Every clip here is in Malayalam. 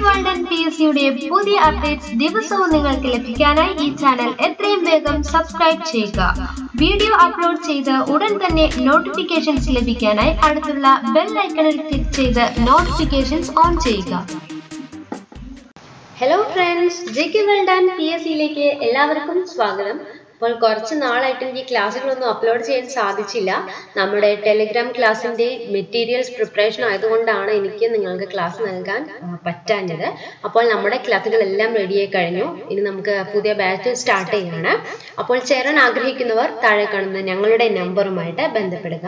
വേൾഡ് ആൻഡ് PSCയുടെ പുതിയ അപ്ഡേറ്റ്സ് ദിവസവും നിങ്ങൾക്ക് ലഭിക്കാനായി ഈ ചാനൽ എത്രയും വേഗം സബ്സ്ക്രൈബ് ചെയ്യുക. വീഡിയോ അപ്ലോഡ് ചെയ്ത് ഉടൻ തന്നെ നോട്ടിഫിക്കേഷൻസ് ലഭിക്കാനായി അടുത്തുള്ള ബെൽ ഐക്കണിൽ ക്ലിക്ക് ചെയ്ത് നോട്ടിഫിക്കേഷൻസ് ഓൺ ചെയ്യുക. Hello friends, JK world and PSCയിലേക്ക് എല്ലാവർക്കും സ്വാഗതം. അപ്പോൾ കുറച്ച് നാളായിട്ട് എനിക്ക് ക്ലാസ്സുകളൊന്നും അപ്ലോഡ് ചെയ്യാൻ സാധിച്ചില്ല. നമ്മുടെ ടെലിഗ്രാം ക്ലാസ്സിന്റെ മെറ്റീരിയൽസ് പ്രിപ്പറേഷൻ ആയതുകൊണ്ടാണ് എനിക്ക് നിങ്ങൾക്ക് ക്ലാസ് നൽകാൻ പറ്റാഞ്ഞത്. അപ്പോൾ നമ്മുടെ ക്ലാസ്സുകളെല്ലാം റെഡിയായി കഴിഞ്ഞു. ഇനി നമുക്ക് പുതിയ ബാച്ച് സ്റ്റാർട്ട് ചെയ്യാണ്. അപ്പോൾ ചേരാൻ ആഗ്രഹിക്കുന്നവർ താഴെ കാണുന്ന ഞങ്ങളുടെ നമ്പറുമായിട്ട് ബന്ധപ്പെടുക.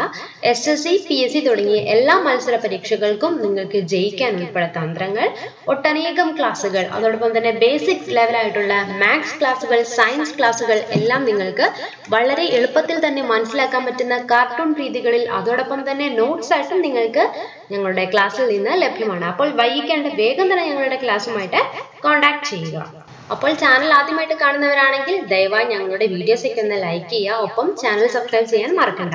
SSC, PSC തുടങ്ങിയ എല്ലാ മത്സര പരീക്ഷകൾക്കും നിങ്ങൾക്ക് ജയിക്കാൻ ഉൾപ്പെടെ തന്ത്രങ്ങൾ, ഒട്ടനേകം ക്ലാസ്സുകൾ, അതോടൊപ്പം തന്നെ ബേസിക് ലെവലായിട്ടുള്ള മാത്സ് ക്ലാസ്സുകൾ, സയൻസ് ക്ലാസ്സുകൾ എല്ലാം നിങ്ങൾക്ക് വളരെ എളുപ്പത്തിൽ തന്നെ മനസ്സിലാക്കാൻ പറ്റുന്ന കാർട്ടൂൺ രീതികളിൽ, അതോടൊപ്പം തന്നെ നോട്ട്സ് ആയിട്ടും നിങ്ങൾക്ക് ഞങ്ങളുടെ ക്ലാസ്സിൽ നിന്ന് ലഭ്യമാണ്. അപ്പോൾ വൈകിക്കേണ്ട വേഗം തന്നെ ഞങ്ങളുടെ ക്ലാസ്സുമായിട്ട് കോൺടാക്ട് ചെയ്യുക. അപ്പോൾ ചാനൽ ആദ്യമായിട്ട് കാണുന്നവരാണെങ്കിൽ ദയവായി ഞങ്ങളുടെ വീഡിയോസൊക്കെ ഒന്ന് ലൈക്ക് ചെയ്യുക, ഒപ്പം ചാനൽ സബ്സ്ക്രൈബ് ചെയ്യാൻ മറക്കണ്ട.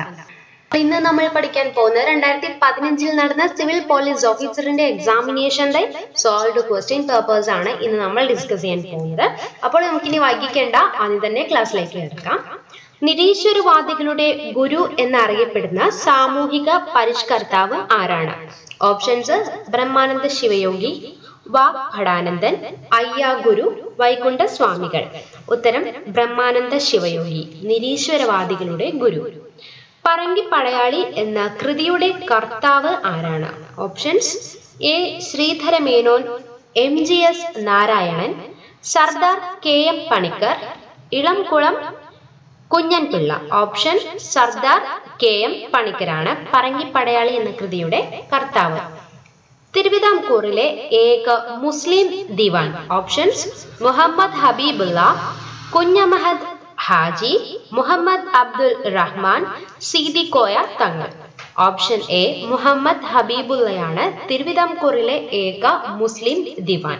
ഇന്ന് നമ്മൾ പഠിക്കാൻ പോകുന്നത് 2015 നടന്ന സിവിൽ പോലീസ് ഓഫീസറിന്റെ എക്സാമിനേഷന്റെ സോൾവ്ഡ് ക്വസ്റ്റ്യൻ പേപ്പേഴ്സ് ആണ് ഇന്ന് നമ്മൾ ഡിസ്കസ് ചെയ്യാൻ പോകുന്നത്. അപ്പോൾ നമുക്കിനി വൈകിക്കേണ്ട ആദ്യം തന്നെ ക്ലാസ്സിലേക്ക് എടുക്കാം. നിരീശ്വരവാദികളുടെ ഗുരു എന്നറിയപ്പെടുന്ന സാമൂഹിക പരിഷ്കർത്താവ് ആരാണ്? ഓപ്ഷൻസ്: ബ്രഹ്മാനന്ദ ശിവയോഗി, വാഗ്ഭടാനന്ദൻ, അയ്യാഗുരു, വൈകുണ്ഠ സ്വാമികൾ. ഉത്തരം: ബ്രഹ്മാനന്ദ ശിവയോഗി, നിരീശ്വരവാദികളുടെ ഗുരു. പറങ്കിപ്പടയാളി എന്ന കൃതിയുടെ കർത്താവ് ആരാണ്? Options: A. Sreedhara Menon, MGS Narayanan, Sardar KM Panicker, Elamkulam Kunjan Pillai. Option: Sardar KM പണിക്കരാണ് പറങ്കിപ്പടയാളി എന്ന കൃതിയുടെ കർത്താവ്. തിരുവിതാംകൂറിലെ ഏക മുസ്ലിം ദിവാൻ. Options: Muhammad Habibullah, Kunjahammed Haji, Muhammad Abdul Rahman, Seethi Koya Thangal. Option A. Muhammad ഹബീബുള്ളയാണ് തിരുവിതാംകൂറിലെ ഏക മുസ്ലിം ദിവാൻ.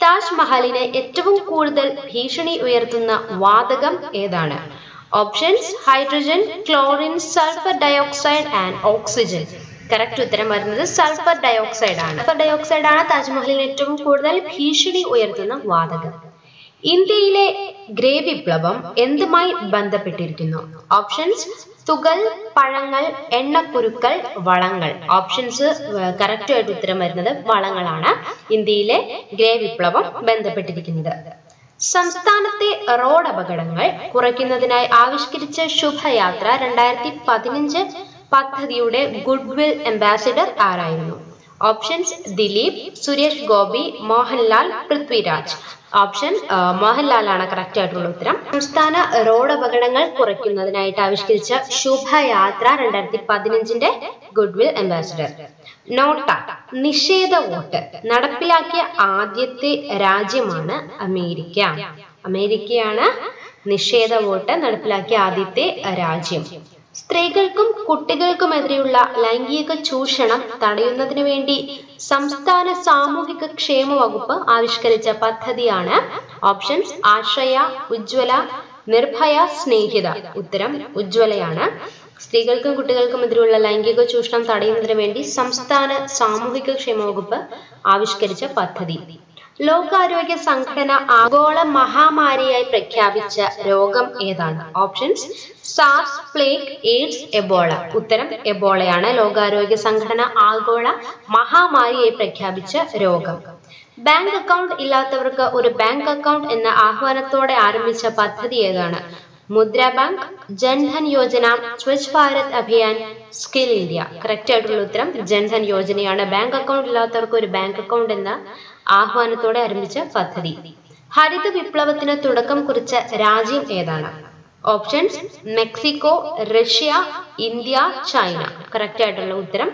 താജ്മഹലിന് ഏറ്റവും കൂടുതൽ ഭീഷണി ഉയർത്തുന്ന വാതകം ഏതാണ്? Options: hydrogen, chlorine, sulphur dioxide and oxygen. Correct ഉത്തരം വരുന്നത് സൾഫർ ഡയോക്സൈഡ് ആണ്. സൾഫർ ഡയോക്സൈഡ് ആണ് താജ്മഹലിന് ഏറ്റവും കൂടുതൽ ഭീഷണി ഉയർത്തുന്ന വാതകം. ഇന്ത്യയിലെ ഗ്രേ വിപ്ലവം എന്തുമായി ബന്ധപ്പെട്ടിരിക്കുന്നു? ഓപ്ഷൻസ്: തുകൽ, പഴങ്ങൾ, എണ്ണക്കുരുക്കൾ, വളങ്ങൾ. ഓപ്ഷൻസ് കറക്റ്റ് ആയിട്ട് ഉത്തരം വരുന്നത് വളങ്ങളാണ് ഇന്ത്യയിലെ ഗ്രേ വിപ്ലവം ബന്ധപ്പെട്ടിരിക്കുന്നത്. സംസ്ഥാനത്തെ റോഡ് അപകടങ്ങൾ കുറയ്ക്കുന്നതിനായി ആവിഷ്കരിച്ച ശുഭയാത്ര 2015 പദ്ധതിയുടെ ഗുഡ്വിൽ അംബാസിഡർ ആരായിരുന്നു? ഓപ്ഷൻസ്: ദിലീപ്, സുരേഷ് ഗോപി, മോഹൻലാൽ, പൃഥ്വിരാജ്. ഓപ്ഷൻ മോഹൻലാൽ ആണ് കറക്റ്റ് ആയിട്ടുള്ള ഉത്തരം. സംസ്ഥാന റോഡ് അപകടങ്ങൾ കുറയ്ക്കുന്നതിനായിട്ട് ആവിഷ്കരിച്ച ശുഭയാത്ര 2015 ഗുഡ്വിൽ അംബാസിഡർ. നോട്ട, നിഷേധ വോട്ട് നടപ്പിലാക്കിയ ആദ്യത്തെ രാജ്യമാണ് അമേരിക്ക. അമേരിക്കയാണ് നിഷേധ വോട്ട് നടപ്പിലാക്കിയ ആദ്യത്തെ രാജ്യം. സ്ത്രീകൾക്കും കുട്ടികൾക്കുമെതിരെയുള്ള ലൈംഗിക ചൂഷണം തടയുന്നതിനു വേണ്ടി സംസ്ഥാന സാമൂഹിക ക്ഷേമ വകുപ്പ് ആവിഷ്കരിച്ച പദ്ധതിയാണ്. ഓപ്ഷൻസ്: ആശ്രയ, ഉജ്ജ്വല, നിർഭയ, സ്നേഹിത. ഉത്തരം ഉജ്ജ്വലയാണ്. സ്ത്രീകൾക്കും കുട്ടികൾക്കും എതിരെയുള്ള ലൈംഗിക ചൂഷണം തടയുന്നതിനു വേണ്ടി സംസ്ഥാന സാമൂഹിക ക്ഷേമ വകുപ്പ് ആവിഷ്കരിച്ച പദ്ധതി. ലോകാരോഗ്യ സംഘടന ആഗോള മഹാമാരിയായി പ്രഖ്യാപിച്ച രോഗം ഏതാണ്? Options: SARS, plague, AIDS, Ebola. ഉത്തരം എബോളയാണ് ലോകാരോഗ്യ സംഘടന ആഗോള മഹാമാരിയായി പ്രഖ്യാപിച്ച രോഗം. ബാങ്ക് അക്കൗണ്ട് ഇല്ലാത്തവർക്ക് ഒരു ബാങ്ക് അക്കൗണ്ട് എന്ന ആഹ്വാനത്തോടെ ആരംഭിച്ച പദ്ധതി ഏതാണ്? മുദ്ര bank, Jan Dhan Yojana, Swachh Bharat Abhiyan, skill India. Correct ആയിട്ടുള്ള ഉത്തരം ജൻധൻ യോജനയാണ്. ബാങ്ക് അക്കൗണ്ട് ഇല്ലാത്തവർക്ക് ഒരു ബാങ്ക് അക്കൗണ്ട് എന്ന ആഹ്വാനത്തോടെ ആരംഭിച്ച പദ്ധതി. ഹരിത വിപ്ലവത്തിന് തുടക്കം കുറിച്ച രാജ്യം ഏതാണ്? Options: Mexico, Russia, India, China. Correct ആയിട്ടുള്ള ഉത്തരം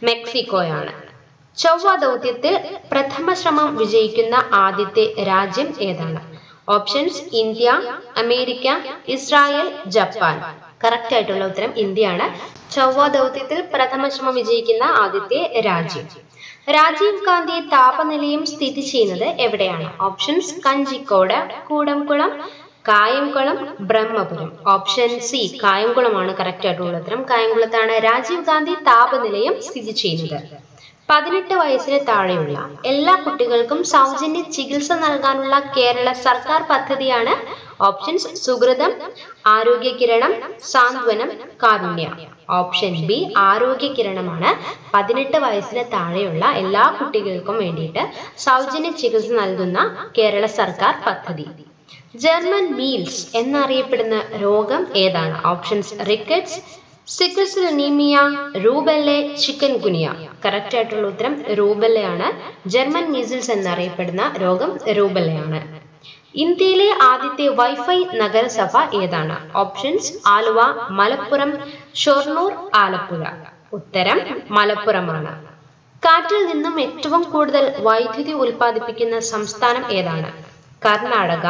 മെക്സിക്കോയാണ്. ചൊവ്വ ദൗത്യത്തിൽ പ്രഥമ ശ്രമം വിജയിക്കുന്ന ആദ്യത്തെ രാജ്യം ഏതാണ്? Options: India, America, Israel, Japan. Correct ആയിട്ടുള്ള ഉത്തരം ഇന്ത്യയാണ്. ചൊവ്വ ദൗത്യത്തിൽ പ്രഥമ ശ്രമം വിജയിക്കുന്ന ആദ്യത്തെ രാജ്യം. രാജീവ് ഗാന്ധി താപനിലയം സ്ഥിതി ചെയ്യുന്നത് എവിടെയാണ്? Options: Kanjikode, Koodankulam, Kayamkulam, Brahmapuram. Option C കായംകുളമാണ് കറക്റ്റ് ആയിട്ടുള്ള ഉത്തരം. കായംകുളത്താണ് രാജീവ് ഗാന്ധി താപനിലയം സ്ഥിതി ചെയ്യുന്നത്. 18 വയസ്സിന് താഴെയുള്ള എല്ലാ കുട്ടികൾക്കും സൗജന്യ ചികിത്സ നൽകാനുള്ള കേരള സർക്കാർ പദ്ധതിയാണ് ഓപ്ഷൻസ് സുകൃതം, ആരോഗ്യകിരണം, സാന്ത്വനം, കാരുണ്യ. ഓപ്ഷൻ ബി ആരോഗ്യകിരണമാണ് 18 വയസ്സിന് താഴെയുള്ള എല്ലാ കുട്ടികൾക്കും വേണ്ടിയിട്ട് സൗജന്യ ചികിത്സ നൽകുന്ന കേരള സർക്കാർ പദ്ധതി. ജർമ്മൻ മീൽസ് എന്നറിയപ്പെടുന്ന രോഗം ഏതാണ്? Options rickets, sickle cell anaemia, rubella, chikungunya. Correct ആയിട്ടുള്ള ഉത്തരം റൂബെല്ലയാണ്. ജർമ്മൻ മീസിൽസ് എന്നറിയപ്പെടുന്ന രോഗം റൂബെല്ലയാണ്. ഇന്ത്യയിലെ ആദ്യത്തെ വൈഫൈ നഗരസഭ ഏതാണ്? ഓപ്ഷൻസ് ആലുവ, മലപ്പുറം, ഷൊർണൂർ, ആലപ്പുഴ. ഉത്തരം മലപ്പുറമാണ്. കാറ്റിൽ നിന്നും ഏറ്റവും കൂടുതൽ വൈദ്യുതി ഉൽപ്പാദിപ്പിക്കുന്ന സംസ്ഥാനം ഏതാണ്? കർണാടക,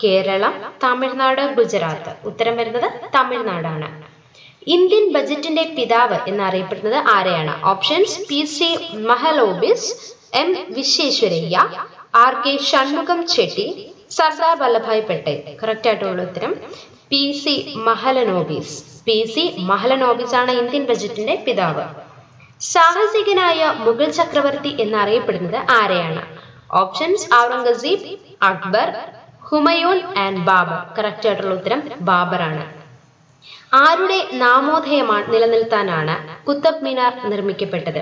കേരളം, തമിഴ്നാട്, ഗുജറാത്ത്. ഉത്തരം വരുന്നത് തമിഴ്നാടാണ്. ഇന്ത്യൻ ബജറ്റിന്റെ പിതാവ് എന്നറിയപ്പെടുന്നത് ആരെയാണ്? Options PC Mahalanobis, M Visvesvaraya, RK Shanmukham Chetty, Sardar Vallabhbhai Patel. Correct ആയിട്ടുള്ള ഉത്തരം PC മഹലനോബിസ്. PC മഹലനോബിസ് ആണ് ഇന്ത്യൻ ബജറ്റിന്റെ പിതാവ്. സാഹസികനായ മുഗൾ ചക്രവർത്തി എന്നറിയപ്പെടുന്നത് ആരെയാണ്? Options Aurangzeb, Akbar, Humayun and Babur. Correct ആയിട്ടുള്ള ഉത്തരം ബാബറാണ്. ആരുടെ നാമോദയമാണ് നിലനിർത്താനാണ് കുത്തബ് മിനാർ നിർമ്മിക്കപ്പെട്ടത്?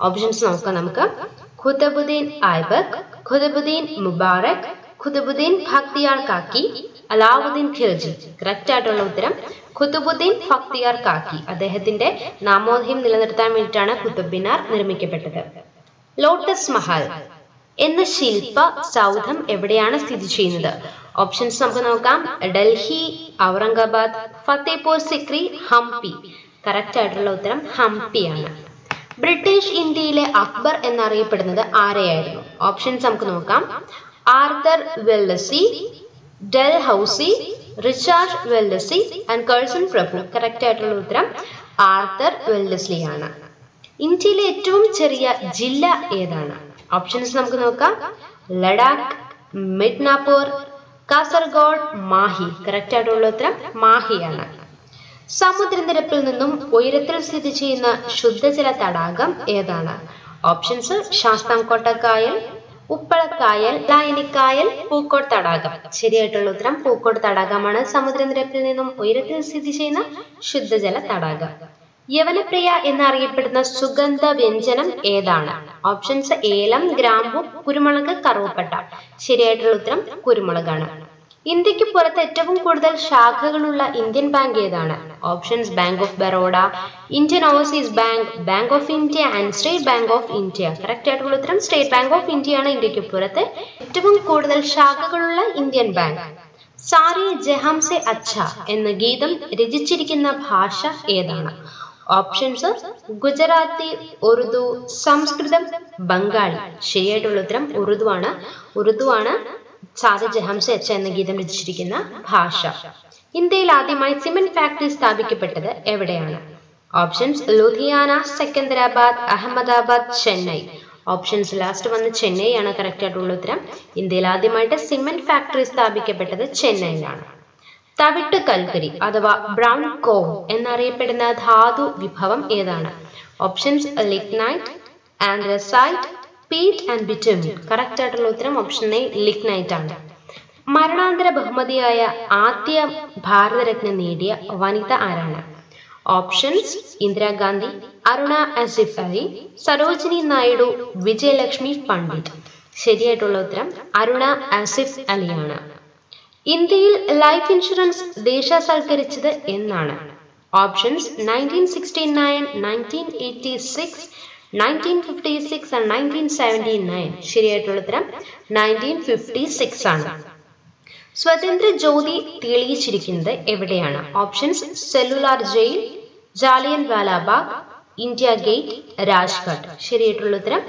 ഓപ്ഷൻസ് നോക്കാം നമുക്ക്. ഖുതബുദ്ദീൻ ഐബക്, ഖുതബുദ്ദീൻ മുബാറക്, ഖുതബുദ്ദീൻ ബഖ്തിയാർ കാക്കി, അലാവുദ്ദീൻ ഖിൽജി. കറക്റ്റ് ആയിട്ടുള്ള ഉത്തരം ഖുതബുദ്ദീൻ ബഖ്തിയാർ കാക്കി. അദ്ദേഹത്തിന്റെ നാമോദയം നിലനിർത്താൻ വേണ്ടിയിട്ടാണ് കുത്തബ് മിനാർ നിർമ്മിക്കപ്പെട്ടത്. ലോട്ടസ് മഹൽ എന്ന ശില്പ സൗധം എവിടെയാണ് സ്ഥിതി ചെയ്യുന്നത്? ഓപ്ഷൻസ് നമുക്ക് നോക്കാം. ഡൽഹി, ഔറംഗാബാദ്, ഫത്തേപൂർ സിക്രി, ഹംപി. കറക്റ്റ് ആയിട്ടുള്ള ഉത്തരം ഹംപിയാണ്. ബ്രിട്ടീഷ് ഇന്ത്യയിലെ അക്ബർ എന്നറിയപ്പെടുന്നത് ആരെയായിരുന്നു? ഓപ്ഷൻസ് നമുക്ക് നോക്കാം. Arthur വെല്ലസി, Dalhousie, Richard വെല്ലസി and Curzon Prabhu. Correct ആയിട്ടുള്ള ഉത്തരം ആർതർ വെല്ലസ്ലി ആണ്. ഇന്ത്യയിലെ ഏറ്റവും ചെറിയ ജില്ല ഏതാണ്? ഓപ്ഷൻസ് നമുക്ക് നോക്കാം. ലഡാക്ക്, മിഡ്നാപൂർ, കാസർഗോഡ്, മാഹി. കറക്റ്റ് ആയിട്ടുള്ള ഉത്തരം മാഹിയാണ്. സമുദ്രനിരപ്പിൽ നിന്നും ഉയരത്തിൽ സ്ഥിതി ചെയ്യുന്ന ശുദ്ധജല തടാകം ഏതാണ്? ഓപ്ഷൻസ് ശാസ്താംകോട്ട കായൽ, ഉപ്പളക്കായൽ, ലായനിക്കായൽ, പൂക്കോട് തടാകം. ശരിയായിട്ടുള്ള ഉത്തരം പൂക്കോട് തടാകമാണ് സമുദ്രനിരപ്പിൽ നിന്നും ഉയരത്തിൽ സ്ഥിതി ചെയ്യുന്ന ശുദ്ധജല തടാകം. യവനപ്രിയ എന്നറിയപ്പെടുന്ന സുഗന്ധ വ്യഞ്ജനം ഏതാണ്? ഓപ്ഷൻസ് ഏലം, ഗ്രാമ്പു, കുരുമുളക്, കറുവപ്പട്ട. ശരിയായിട്ടുള്ള ഉത്തരം കുരുമുളകാണ്. ഇന്ത്യക്ക് പുറത്ത് ഏറ്റവും കൂടുതൽ ശാഖകളുള്ള ഇന്ത്യൻ ബാങ്ക് ഏതാണ്? Options bank of Baroda, Indian overseas bank, bank of India and state bank of India. Correct ആയിട്ടുള്ള ഉത്തരം സ്റ്റേറ്റ് ബാങ്ക് ഓഫ് ഇന്ത്യ ആണ് ഇന്ത്യക്ക് പുറത്ത് ഏറ്റവും കൂടുതൽ ശാഖകളുള്ള ഇന്ത്യൻ ബാങ്ക്. സാരേ ജഹാം സെ അച്ഛ എന്ന ഗീതം രചിച്ചിരിക്കുന്ന ഭാഷ ഏതാണ്? ഓപ്ഷൻസ് ഗുജറാത്തി, ഉറുദു, സംസ്കൃതം, ബംഗാളി. ശരിയായിട്ടുള്ള ഉത്തരം ഉറുദുവാണ്. ഉറുദുവാണ് സാരേ ജഹാം സെ അച്ഛ എന്ന ഗീതം രചിച്ചിരിക്കുന്ന ഭാഷ. ഇന്ത്യയിൽ ആദ്യമായി സിമന്റ് ഫാക്ടറി സ്ഥാപിക്കപ്പെട്ടത് എവിടെയാണ്? Options Ludhiana, Secunderabad, Ahmedabad, Chennai. Options last വന്ന് ചെന്നൈ ആണ് കറക്റ്റ് ആയിട്ടുള്ള ഉത്തരം. ഇന്ത്യയിൽ ആദ്യമായിട്ട് സിമന്റ് ഫാക്ടറി സ്ഥാപിക്കപ്പെട്ടത് ചെന്നൈയിലാണ്. തവിട്ട് കൽക്കരി അഥവാ ബ്രൗൺ കോൾ എന്നറിയപ്പെടുന്ന ധാതു വിഭവം ഏതാണ്? Options lignite, anthracite, peat and bitumen. Correct ആയിട്ടുള്ള ഉത്തരം ഓപ്ഷൻ എ ലിഗ്നൈറ്റ് ആണ്. മരണാന്തര ബഹുമതിയായ ആദ്യ ഭാരതരത്ന നേടിയ വനിത ആരാണ്? ഓപ്ഷൻസ് ഇന്ദിരാഗാന്ധി, അരുണ ആസിഫ് അലി, സരോജിനി നായിഡു, വിജയലക്ഷ്മി പണ്ഡിറ്റ്. ശരിയായിട്ടുള്ള ഉത്തരം അരുണ ആസിഫ് അലിയാണ്. ഇന്ത്യയിൽ ലൈഫ് ഇൻഷുറൻസ് ദേശസാൽക്കരിച്ചത് എന്നാണ്? Options 1969, 1986, 1956 and 1979. ശരിയായിട്ടുള്ള ഉത്തരം 1956 ആണ്. സ്വതന്ത്ര ജ്യോതി തെളിയിച്ചിരിക്കുന്നത് എവിടെയാണ്? ഓപ്ഷൻസ് സെല്ലുലാർ ജയിൽ, ജാലിയൻ വാലാബാഗ്, ഇന്ത്യ ഗേറ്റ്, രാജ്ഘട്ട്. ശരിയായിട്ടുള്ള ഉത്തരം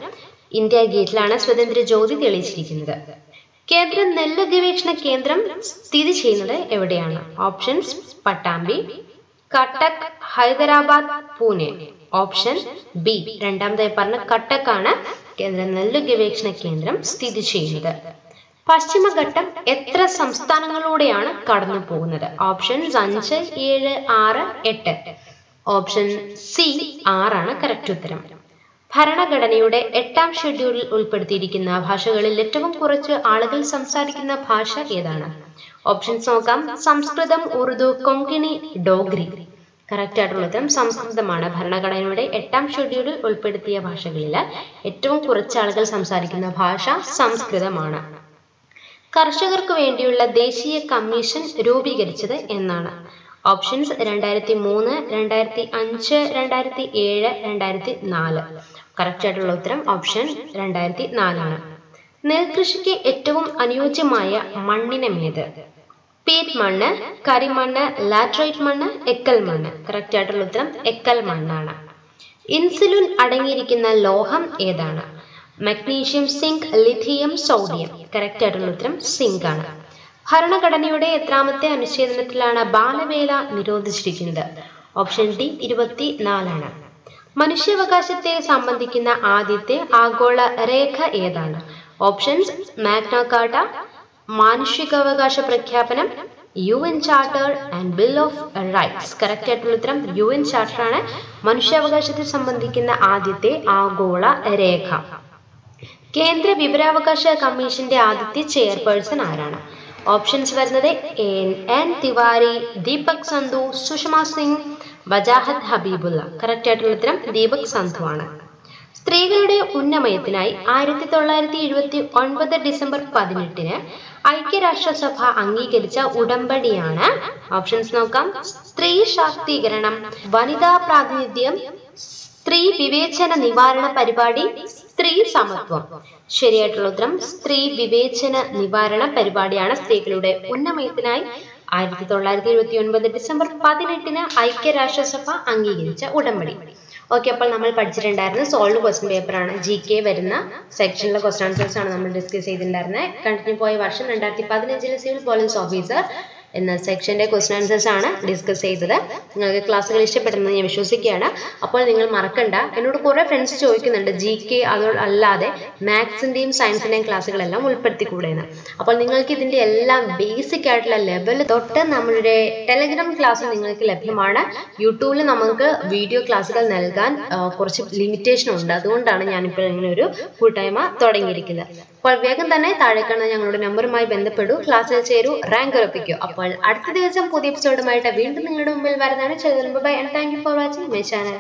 ഇന്ത്യ ഗേറ്റിലാണ് സ്വതന്ത്ര ജ്യോതി തെളിയിച്ചിരിക്കുന്നത്. കേന്ദ്ര നെല്ല് ഗവേഷണ കേന്ദ്രം സ്ഥിതി ചെയ്യുന്നത് എവിടെയാണ്? Options Pattambi, Cuttack, Hyderabad, Pune. Option B രണ്ടാമതായി പറഞ്ഞ കട്ടക് ആണ് കേന്ദ്ര നെല്ല് ഗവേഷണ കേന്ദ്രം സ്ഥിതി ചെയ്യുന്നത്. പശ്ചിമഘട്ടം എത്ര സംസ്ഥാനങ്ങളിലൂടെയാണ് കടന്നു പോകുന്നത്? ഓപ്ഷൻസ് 5, 7, 6, 8. ഓപ്ഷൻ സി 6 ആണ് കറക്റ്റ് ഉത്തരം. ഭരണഘടനയുടെ 8ാം ഷെഡ്യൂളിൽ ഉൾപ്പെടുത്തിയിരിക്കുന്ന ഭാഷകളിൽ ഏറ്റവും കുറച്ച് ആളുകൾ സംസാരിക്കുന്ന ഭാഷ ഏതാണ്? ഓപ്ഷൻസ് നോക്കാം. സംസ്കൃതം, ഉറുദു, കൊങ്കിണി, ഡോഗ്രി. കറക്റ്റ് ആയിട്ടുള്ള ഉത്തരം സംസ്കൃതമാണ്. ഭരണഘടനയുടെ 8ാം ഷെഡ്യൂളിൽ ഉൾപ്പെടുത്തിയ ഭാഷകളിൽ ഏറ്റവും കുറച്ച് ആളുകൾ സംസാരിക്കുന്ന ഭാഷ സംസ്കൃതമാണ്. കർഷകർക്ക് വേണ്ടിയുള്ള ദേശീയ കമ്മീഷൻ രൂപീകരിച്ചത് എന്നാണ്? ഓപ്ഷൻസ് 2003, 2005, 2007, 2004. കറക്റ്റ് ആയിട്ടുള്ള ഉത്തരം ഓപ്ഷൻ 2004 ആണ്. നെൽകൃഷിക്ക് ഏറ്റവും അനുയോജ്യമായ മണ്ണിനമേത്? പീറ്റ് മണ്ണ്, കരിമണ്ണ്, ലാറ്ററൈറ്റ് മണ്ണ്, എക്കൽ മണ്ണ്. കറക്റ്റ് ആയിട്ടുള്ള ഉത്തരം എക്കൽ മണ്ണാണ്. ഇൻസുലിൻ അടങ്ങിയിരിക്കുന്ന ലോഹം ഏതാണ്? Magnesium, zinc, lithium, sodium. Correct ആയിട്ടുള്ള ഉത്തരം സിങ്ക് ആണ്. ഭരണഘടനയുടെ എത്രാമത്തെ അനുച്ഛേദത്തിലാണ് ബാലവേല നിരോധിച്ചിരിക്കുന്നത്? ഓപ്ഷൻ ഡി 24 ആണ്. മനുഷ്യാവകാശത്തെ സംബന്ധിക്കുന്ന ആദ്യത്തെ ആഗോള രേഖ ഏതാണ്? ഓപ്ഷൻസ് മാഗ്ന കാർട്ട, മാനുഷികാവകാശ പ്രഖ്യാപനം, UN charter and bill of rights. Correct ആയിട്ടുള്ള ഉത്തരം UN ചാർട്ടർ ആണ് മനുഷ്യാവകാശത്തെ സംബന്ധിക്കുന്ന ആദ്യത്തെ ആഗോള രേഖ. കേന്ദ്ര വിവരാവകാശ കമ്മീഷന്റെ ആദ്യത്തെ ചെയർപേഴ്സൺ ആരാണ്? ഓപ്ഷൻസ് വരുന്നത് N തിവാരി, ദീപക് സന്ധു, സുഷമ സിംഗ്, വജാഹത്ത് ഹബീബുള്ള. കറക്റ്റ് ആയിട്ടുള്ള ഉത്തരം ദീപക് സന്ധു ആണ്. സ്ത്രീകളുടെ ഉന്നമനത്തിനായി 1979 ഡിസംബർ 18 ഐക്യരാഷ്ട്രസഭ അംഗീകരിച്ച ഉടമ്പടിയാണ്? ഓപ്ഷൻസ് നോക്കാം. സ്ത്രീ ശാക്തീകരണം, വനിതാ പ്രാതിനിധ്യം, സ്ത്രീ വിവേചന നിവാരണ പരിപാടി, സ്ത്രീ സമത്വം. ശരിയായിട്ടുള്ള ഉത്തരം സ്ത്രീ വിവേചന നിവാരണ പരിപാടിയാണ് സ്ത്രീകളുടെ ഉന്നമനത്തിനായി 1979 ഡിസംബർ 18 ഐക്യരാഷ്ട്രസഭ അംഗീകരിച്ച ഉടമ്പടി. ഓക്കെ, അപ്പോൾ നമ്മൾ പഠിച്ചിട്ടുണ്ടായിരുന്നത് സോൾവ് ക്വസ്റ്റ്യൻ പേപ്പർ ആണ്. GK വരുന്ന സെക്ഷനിലെ ക്വസ്റ്റ്യൻ ആൻസേഴ്സ് ആണ് നമ്മൾ ഡിസ്കസ് ചെയ്തിട്ടുണ്ടായിരുന്നത്. കണ്ടിന്യൂ പോയ വർഷം 2015 സിവിൽ പോലീസ് ഓഫീസർ എന്ന സെക്ഷന്റെ ക്വസ്റ്റ്യൻ ആൻസേഴ്സ് ആണ് ഡിസ്കസ് ചെയ്തത്. നിങ്ങൾക്ക് ക്ലാസ്സുകൾ ഇഷ്ടപ്പെടുന്നത് ഞാൻ വിശ്വസിക്കുകയാണ്. അപ്പോൾ നിങ്ങൾ മറക്കണ്ട, എന്നോട് കുറെ ഫ്രണ്ട്സ് ചോദിക്കുന്നുണ്ട് GK അല്ലാതെ മാത്സിന്റെയും സയൻസിന്റെയും ക്ലാസ്സുകളെല്ലാം ഉൾപ്പെടുത്തിക്കൂടെയെന്ന്. അപ്പോൾ നിങ്ങൾക്ക് ഇതിന്റെ എല്ലാം ബേസിക് ആയിട്ടുള്ള ലെവൽ തൊട്ട് നമ്മളുടെ ടെലഗ്രാം ക്ലാസ് നിങ്ങൾക്ക് ലഭ്യമാണ്. യൂട്യൂബിൽ നമുക്ക് വീഡിയോ ക്ലാസ്സുകൾ നൽകാൻ കുറച്ച് ലിമിറ്റേഷൻ ഉണ്ട്. അതുകൊണ്ടാണ് ഞാനിപ്പോൾ ഇങ്ങനെ ഒരു കൂട്ടായ്മ തുടങ്ങിയിരിക്കുന്നത്. അപ്പോൾ വേഗം തന്നെ താഴെ കാണുന്ന ഞങ്ങളുടെ നമ്പറുമായി ബന്ധപ്പെടൂ, ക്ലാസ്സിൽ ചേരൂ, റാങ്ക് ഉറപ്പിക്കൂ. അപ്പോൾ അടുത്ത ദിവസം പുതിയ എപ്പിസോഡുമായിട്ട് വീണ്ടും നിങ്ങളുടെ മുമ്പിൽ വരുന്നതാണ്. Bye and thank you for watching my channel.